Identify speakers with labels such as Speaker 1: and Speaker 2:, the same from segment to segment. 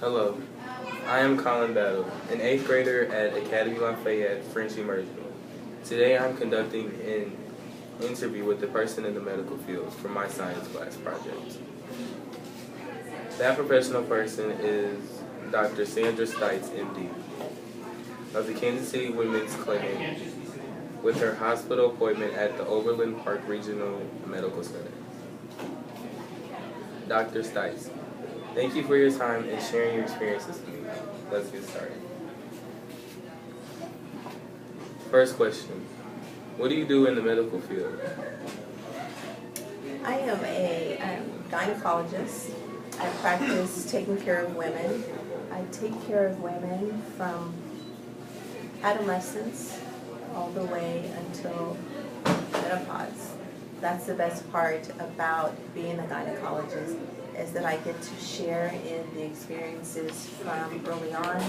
Speaker 1: Hello, I am Kollin, an 8th grader at Academy Lafayette French Immersion. Today I'm conducting an interview with a person in the medical field for my science class project. That professional person is Dr. Sandra Stites, MD, of the Kansas City Women's Clinic with her hospital appointment at the Overland Park Regional Medical Center. Dr. Stites, thank you for your time and sharing your experiences with me. Let's get started. First question, what do you do in the medical field?
Speaker 2: I am a gynecologist. I practice taking care of women. I take care of women from adolescence all the way until menopause. That's the best part about being a gynecologist, is that I get to share in the experiences from early on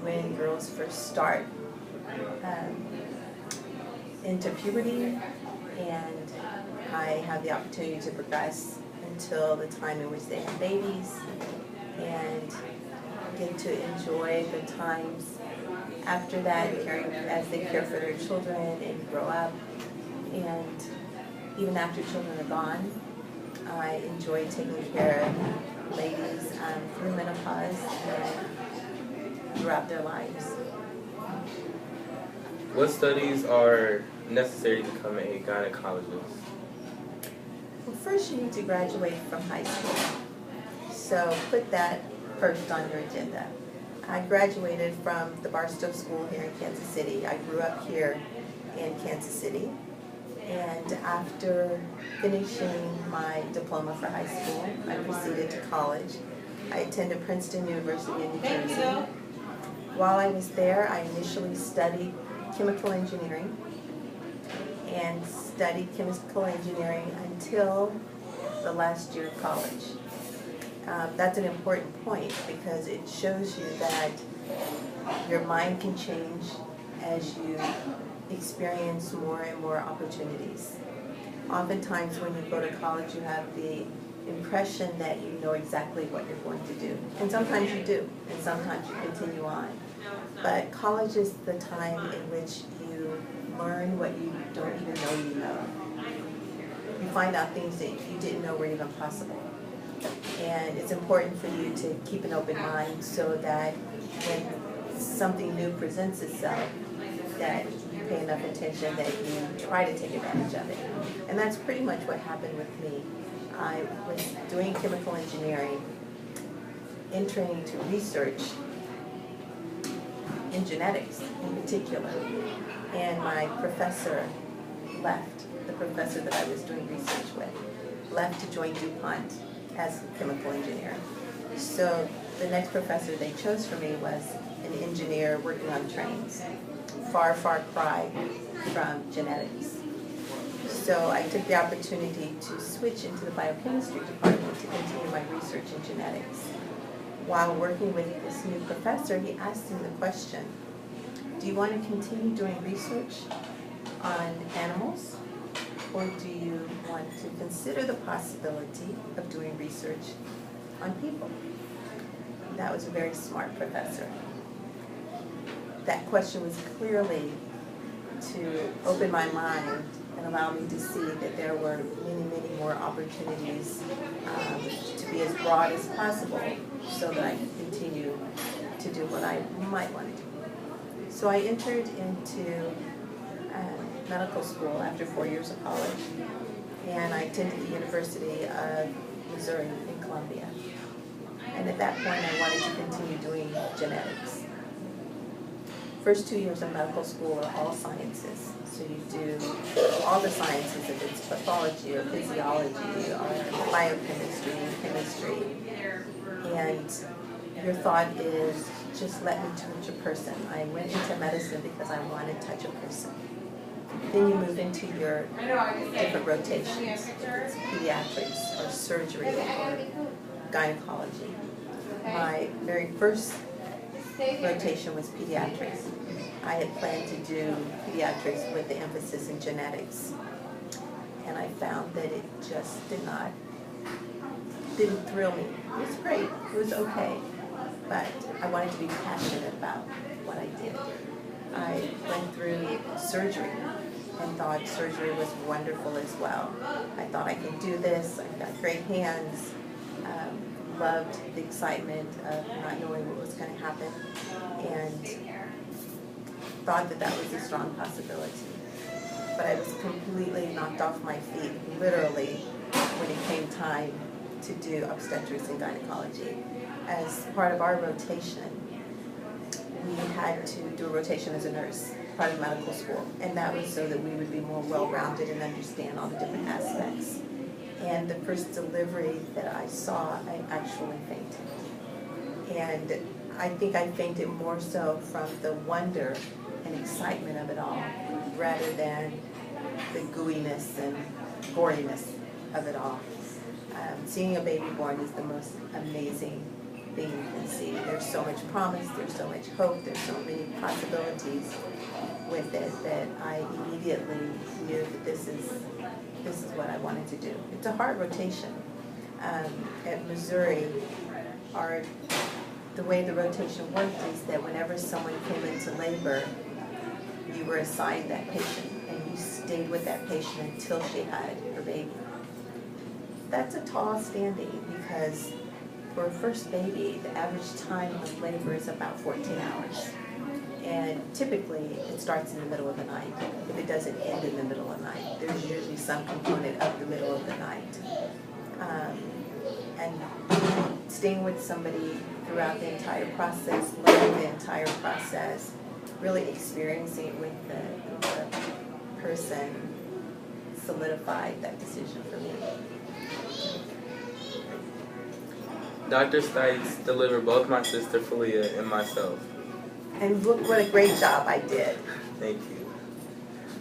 Speaker 2: when girls first start into puberty, and I have the opportunity to progress until the time in which they have babies and get to enjoy the times after that, as they care for their children and grow up. And even after children are gone, I enjoy taking care of ladies through menopause and throughout their lives.
Speaker 1: What studies are necessary to become a gynecologist?
Speaker 2: Well, first you need to graduate from high school. So put that first on your agenda. I graduated from the Barstow School here in Kansas City. I grew up here in Kansas City. And after finishing my diploma for high school, I proceeded to college. I attended Princeton University in New Jersey. While I was there, I initially studied chemical engineering and studied chemical engineering until the last year of college. That's an important point because it shows you that your mind can change as you experience more and more opportunities. Oftentimes when you go to college, you have the impression that you know exactly what you're going to do. And sometimes you do, and sometimes you continue on. But college is the time in which you learn what you don't even know you know. You find out things that you didn't know were even possible. And it's important for you to keep an open mind so that when something new presents itself, that you pay enough attention that you try to take advantage of it. And that's pretty much what happened with me. I was doing chemical engineering, entering into research in genetics in particular, and my professor left, the professor that I was doing research with, left to join DuPont as a chemical engineer. So the next professor they chose for me was an engineer working on trains. Far, far cry from genetics. So I took the opportunity to switch into the biochemistry department to continue my research in genetics. While working with this new professor, he asked me the question, do you want to continue doing research on animals, or do you want to consider the possibility of doing research on people? That was a very smart professor. That question was clearly to open my mind and allow me to see that there were many, many more opportunities to be as broad as possible so that I could continue to do what I might want to do. So I entered into medical school after 4 years of college, and I attended the University of Missouri in Columbia. And at that point I wanted to continue doing genetics. First 2 years of medical school are all sciences. So you do all the sciences, if it's pathology or physiology or biochemistry, chemistry. And your thought is, just let me touch a person. I went into medicine because I wanted to touch a person. Then you move into your different rotations, it's pediatrics or surgery or gynecology. My very first rotation was pediatrics. I had planned to do pediatrics with the emphasis in genetics, and I found that it just did not didn't thrill me. It was great. It was okay. But I wanted to be passionate about what I did. I went through surgery and thought surgery was wonderful as well. I thought I can do this. I've got great hands. Loved the excitement of not knowing what was going to happen, and thought that that was a strong possibility. But I was completely knocked off my feet, literally, when it came time to do obstetrics and gynecology. As part of our rotation, we had to do a rotation as a nurse, part of medical school, and that was so that we would be more well-rounded and understand all the different aspects. And the first delivery that I saw, I actually fainted. And I think I fainted more so from the wonder and excitement of it all, rather than the gooiness and goriness of it all. Seeing a baby born is the most amazing thing you can see. There's so much promise, there's so much hope, there's so many possibilities with it that I immediately knew that this is what I wanted to do. It's a hard rotation. At Missouri, the way the rotation worked is that whenever someone came into labor, you were assigned that patient, and you stayed with that patient until she had her baby. That's a tall standing, because for a first baby, the average time of labor is about 14 hours. And typically, it starts in the middle of the night. If it doesn't end in the middle of the night, there's usually some component of the middle of the night. And staying with somebody throughout the entire process, learning the entire process, really experiencing it with the person solidified that decision for me.
Speaker 1: Dr. Stites delivered both my sister Felia and myself.
Speaker 2: And look what a great job I did.
Speaker 1: Thank you.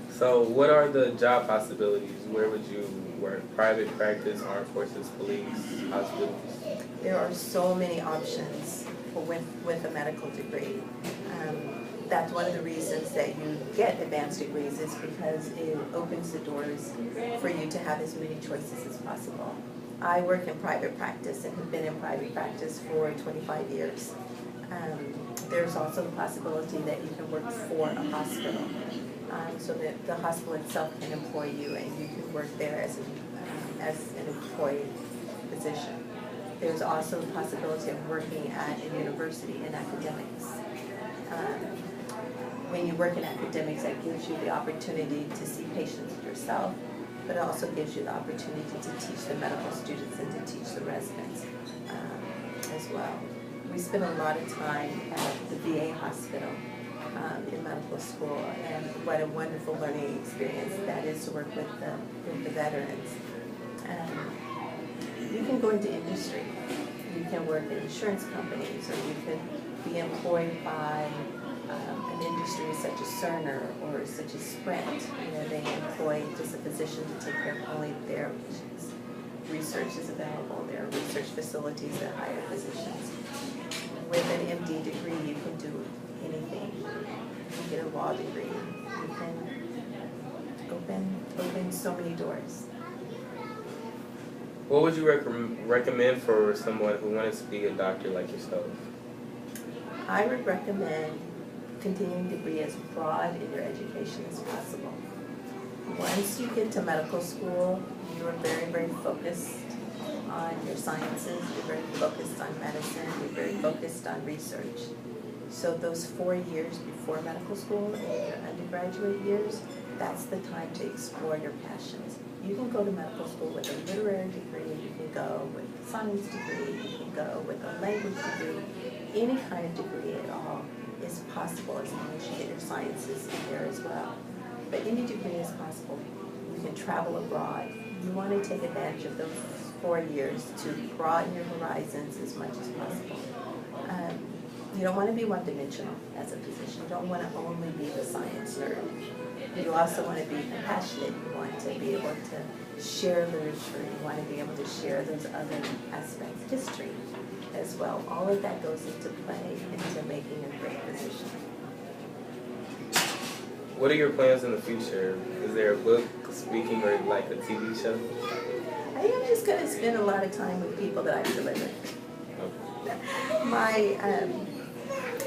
Speaker 1: So what are the job possibilities? Where would you work? Private practice, armed forces, police, hospitals?
Speaker 2: There are so many options with a medical degree. That's one of the reasons that you get advanced degrees, is because it opens the doors for you to have as many choices as possible. I work in private practice and have been in private practice for 25 years. There's also the possibility that you can work for a hospital, so that the hospital itself can employ you and you can work there as an employed physician. There's also the possibility of working at a university in academics. When you work in academics, that gives you the opportunity to see patients yourself, but it also gives you the opportunity to teach the medical students and to teach the residents as well. We spend a lot of time at the VA hospital in medical school, and what a wonderful learning experience that is to work with the veterans. You can go into industry. You can work in insurance companies, or you can be employed by an industry such as Cerner or such as Sprint. They employ just a physician to take care of only their patients. Research is available. There are research facilities that hire physicians. With an MD degree, you can do anything. You get a law degree. You can open so many doors.
Speaker 1: What would you recommend for someone who wanted to be a doctor like yourself?
Speaker 2: I would recommend continuing to be as broad in your education as possible. Once you get to medical school, you are very, very focused on your sciences, you're very focused on medicine, you're very focused on research. So those 4 years before medical school, in your undergraduate years, that's the time to explore your passions. You can go to medical school with a literary degree, you can go with a science degree, you can go with a language degree. Any kind of degree at all is possible, as long as you get your sciences in there as well. But any degree is possible. You can travel abroad. You want to take advantage of those 4 years to broaden your horizons as much as possible. You don't want to be one-dimensional as a physician. You don't want to only be the science nerd. You also want to be compassionate. You want to be able to share literature. You want to be able to share those other aspects, history as well. All of that goes into play into making a great physician.
Speaker 1: What are your plans in the future? Is there a book, speaking, or like a TV show?
Speaker 2: I think I'm just going to spend a lot of time with people that I've delivered.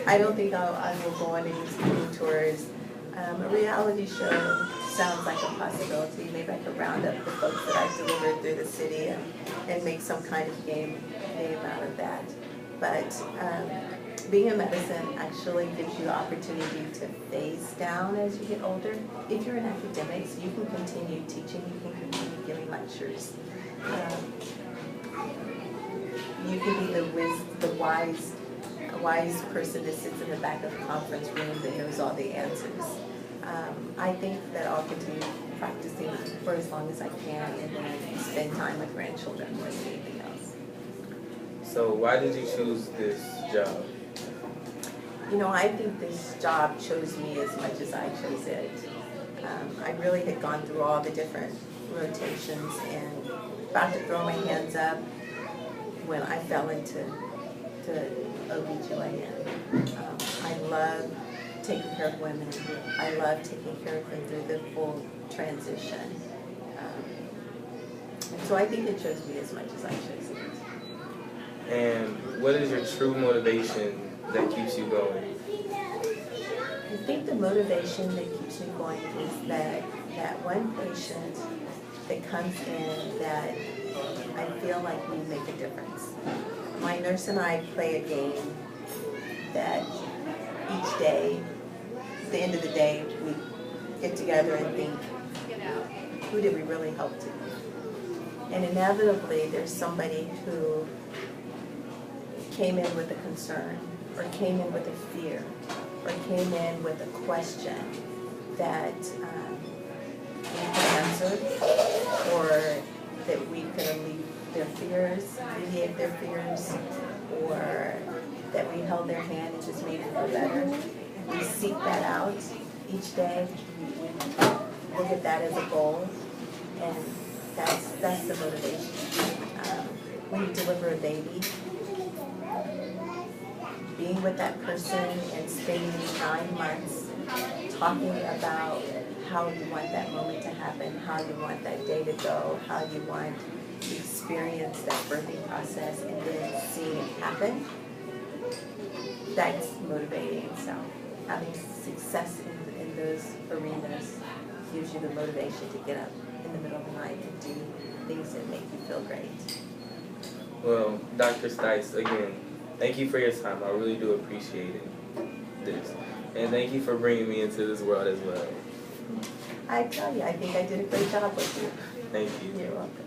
Speaker 2: I don't think I will go on any speaking tours. A reality show sounds like a possibility. Maybe I could round up the folks that I've delivered through the city and make some kind of game out of that. But being in medicine actually gives you the opportunity to phase down as you get older. If you're in academics, you can continue teaching, you can continue giving lectures. You can be the wise person that sits in the back of the conference room that knows all the answers. I think that I'll continue practicing for as long as I can and then spend time with grandchildren more than anything else.
Speaker 1: So why did you choose this job?
Speaker 2: You know, I think this job chose me as much as I chose it. I really had gone through all the different rotations and about to throw my hands up when I fell into OB/GYN. I love taking care of women. I love taking care of them through the full transition. And so I think it chose me as much as I chose it.
Speaker 1: And what is your true motivation that keeps you going?
Speaker 2: I think the motivation that keeps me going is that one patient that comes in that I feel like we make a difference. My nurse and I play a game that each day, at the end of the day, we get together and think, who did we really help today? And inevitably, there's somebody who came in with a concern, or came in with a fear, or came in with a question that we could answer, or that we could alleviate their fears, or that we held their hand and just made it feel better. We seek that out each day. We look at that as a goal, and that's the motivation. When you deliver a baby, being with that person and spending 9 months talking about how you want that moment to happen, how you want that day to go, how you want to experience that birthing process, and then seeing it happen, that's motivating. So having success in those arenas gives you the motivation to get up in the middle of the night and do things that make you feel great.
Speaker 1: Well, Dr. Stites, again, thank you for your time. I really do appreciate this. And thank you for bringing me into this world as well.
Speaker 2: I tell you, I think I did a great job with you.
Speaker 1: Thank you.
Speaker 2: You're welcome.